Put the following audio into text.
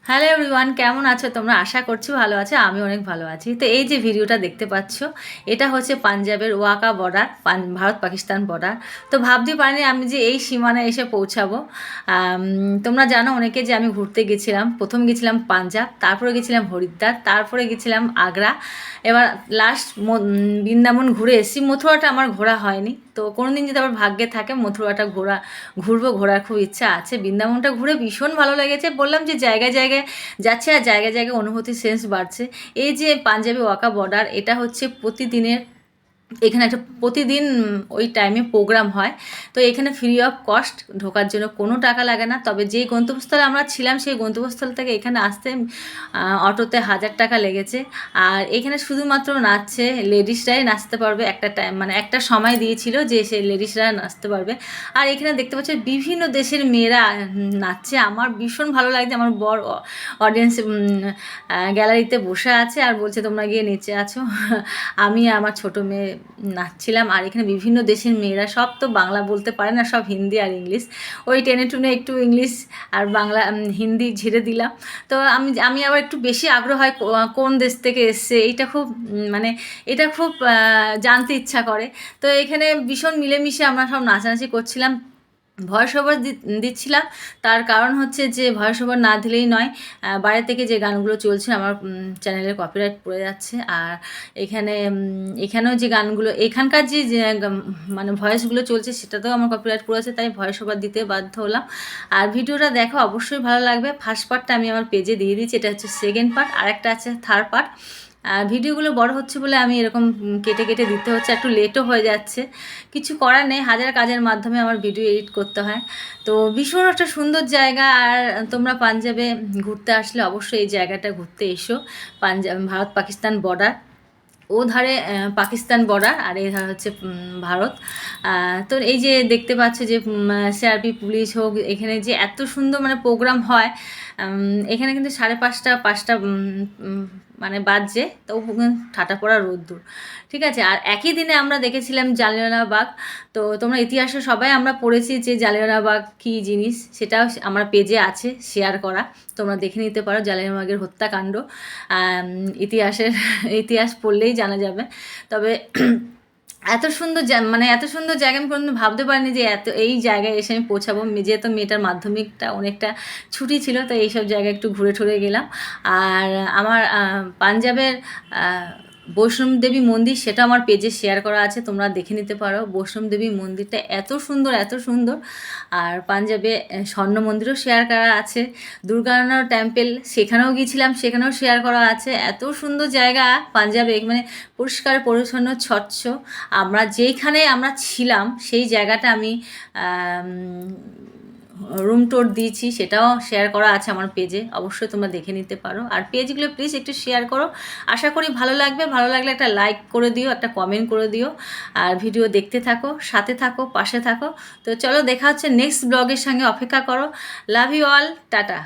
Hello everyone, কেমন আছো তোমরা? আশা করছি ভালো আছো। আমি অনেক ভালো আছি। তো এই যে ভিডিওটা দেখতে পাচ্ছ, এটা হচ্ছে পাঞ্জাবের Waka border, Bharat Pakistan border. তো ভাবতে পারিনি আমি যে এই সীমানায় এসে পৌঁছাবো। তোমরা জানো অনেকে যে আমি ঘুরতে গেছিলাম। প্রথম গেছিলাম পাঞ্জাব, তারপরে গেছিলাম হরিদ্বার, তারপরে গেছিলাম আগ্রা। এবার লাস্ট বৃন্দাবন ঘুরে এসেছি। মথুরাটা আমার ঘোরা হয়নি। তো কোনো দিন যদি আবার ভাগ্যে থাকে মথুরাটা ঘোরার খুব ইচ্ছা আছে। বৃন্দাবনটা ঘুরে ভীষণ ভালো লেগেছে। বললাম যে জায়গায় জায়গায় যাচ্ছে আর জায়গায় জায়গায় অনুভূতির সেন্স বাড়ছে। এই যে পাঞ্জাবি ওয়াকা বর্ডার, এটা হচ্ছে প্রতিদিনের এখানে একটা প্রতিদিন ওই টাইমে প্রোগ্রাম হয়। তো এখানে ফ্রি অফ কস্ট, ঢোকার জন্য কোনো টাকা লাগে না। তবে যেই গন্তব্যস্থলে আমরা ছিলাম সেই গন্তব্যস্থল থেকে এখানে আসতে অটোতে 1000 টাকা লেগেছে। আর এখানে শুধুমাত্র নাচছে, লেডিসরাই নাচতে পারবে। একটা টাইম মানে একটা সময় দিয়েছিল যে সেই লেডিসরা নাচতে পারবে। আর এখানে দেখতে পাচ্ছি বিভিন্ন দেশের মেয়েরা নাচছে। আমার ভীষণ ভালো লাগছে। আমার বর অডিয়েন্স গ্যালারিতে বসে আছে আর বলছে তোমরা গিয়ে নিচে আছো। আমি আর আমার ছোটো মেয়ে নাচছিলাম। আর এখানে বিভিন্ন দেশের মেয়েরা, সব তো বাংলা বলতে পারে না, সব হিন্দি আর ইংলিশ। ওই টেনে টুনে একটু ইংলিশ আর বাংলা হিন্দি ঝেড়ে দিলাম। তো আমি আবার একটু বেশি আগ্রহ হয় কোন দেশ থেকে এসছে, এইটা খুব মানে এটা খুব জানতে ইচ্ছা করে। তো এখানে ভীষণ মিলেমিশে আমরা সব নাচানাচি করছিলাম। ভয়েস ওভার দিচ্ছিলাম। তার কারণ হচ্ছে যে ভয়েস ওভার না দিলেই নয়, বাইরে থেকে যে গানগুলো চলছে আমার চ্যানেলের কপিরাইট পড়ে যাচ্ছে। আর এখানেও যে গানগুলো, এখানকার যে মানে ভয়েসগুলো চলছে সেটাতেও আমার কপিরাইট পড়েছে, তাই ভয়েস ওভার দিতে বাধ্য হলাম। আর ভিডিওটা দেখো, অবশ্যই ভালো লাগবে। ফার্স্ট পার্টটা আমি আমার পেজে দিয়ে দিচ্ছি, এটা হচ্ছে সেকেন্ড পার্ট, আর একটা আছে থার্ড পার্ট। ভিডিওগুলো বড় হচ্ছে বলে আমি এরকম কেটে কেটে দিতে হচ্ছে, একটু লেটও হয়ে যাচ্ছে। কিছু করার নেই, হাজার কাজের মাধ্যমে আমার ভিডিও এডিট করতে হয়। তো ভীষণ একটা সুন্দর জায়গা। আর তোমরা পাঞ্জাবে ঘুরতে আসলে অবশ্যই এই জায়গাটা ঘুরতে এসো। পাঞ্জাব ভারত পাকিস্তান বর্ডার, ও ধারে পাকিস্তান বর্ডার আর এই ধারে হচ্ছে ভারত। তো এই যে দেখতে পাচ্ছ যে সিআরপি পুলিশ হোক, এখানে যে এত সুন্দর মানে প্রোগ্রাম হয়। এখানে কিন্তু 5:30 মানে বাজছে, তো ঠাটা পড়া রোদ্দুর। ঠিক আছে। আর একই দিনে আমরা দেখেছিলাম জালিয়ানওয়ালাবাগ। তো তোমরা ইতিহাসে সবাই আমরা পড়েছি যে জালিয়ানওয়ালাবাগ কী জিনিস, সেটাও আমার পেজে আছে শেয়ার করা। তোমরা দেখে নিতে পারো জালিয়ানওয়ালাবাগের হত্যাকাণ্ড। ইতিহাসের ইতিহাস পড়লেই জানা যাবে। তবে এত সুন্দর মানে এত সুন্দর জায়গা আমি কোনোদিন ভাবতে পারিনি যে এই জায়গায় এসে আমি পৌঁছাবো। যেহেতু মেয়েটার মাধ্যমিকটা অনেকটা ছুটি ছিল, তো এইসব জায়গায় একটু ঘুরে ঠুরে গেলাম। আর আমার পাঞ্জাবের বৈষ্ণব দেবী মন্দির, সেটা আমার পেজে শেয়ার করা আছে, তোমরা দেখে নিতে পারো। বৈষ্ণব দেবী মন্দিরটা এত সুন্দর এত সুন্দর। আর পাঞ্জাবে স্বর্ণ মন্দিরও শেয়ার করা আছে। দুর্গানার টেম্পল সেখানেও গিয়েছিলাম, সেখানেও শেয়ার করা আছে। এত সুন্দর জায়গা পাঞ্জাবে, মানে পরিষ্কার পরিচ্ছন্ন স্বচ্ছ। যেইখানে আমরা ছিলাম সেই জায়গাটা আমি রুম ট্যুর দিয়েছি, সেটাও শেয়ার করা আছে আমার পেজে, অবশ্যই তোমরা দেখে নিতে পারো। আর পেজগুলো প্লিজ একটু শেয়ার করো, আশা করি ভালো লাগবে। ভালো লাগলে একটা লাইক করে দিও, একটা কমেন্ট করে দিও। আর ভিডিও দেখতে থাকো, সাথে থাকো, পাশে থাকো। তো চলো, দেখা হচ্ছে নেক্সট ব্লগের সঙ্গে। অপেক্ষা করো। Love you all, tata.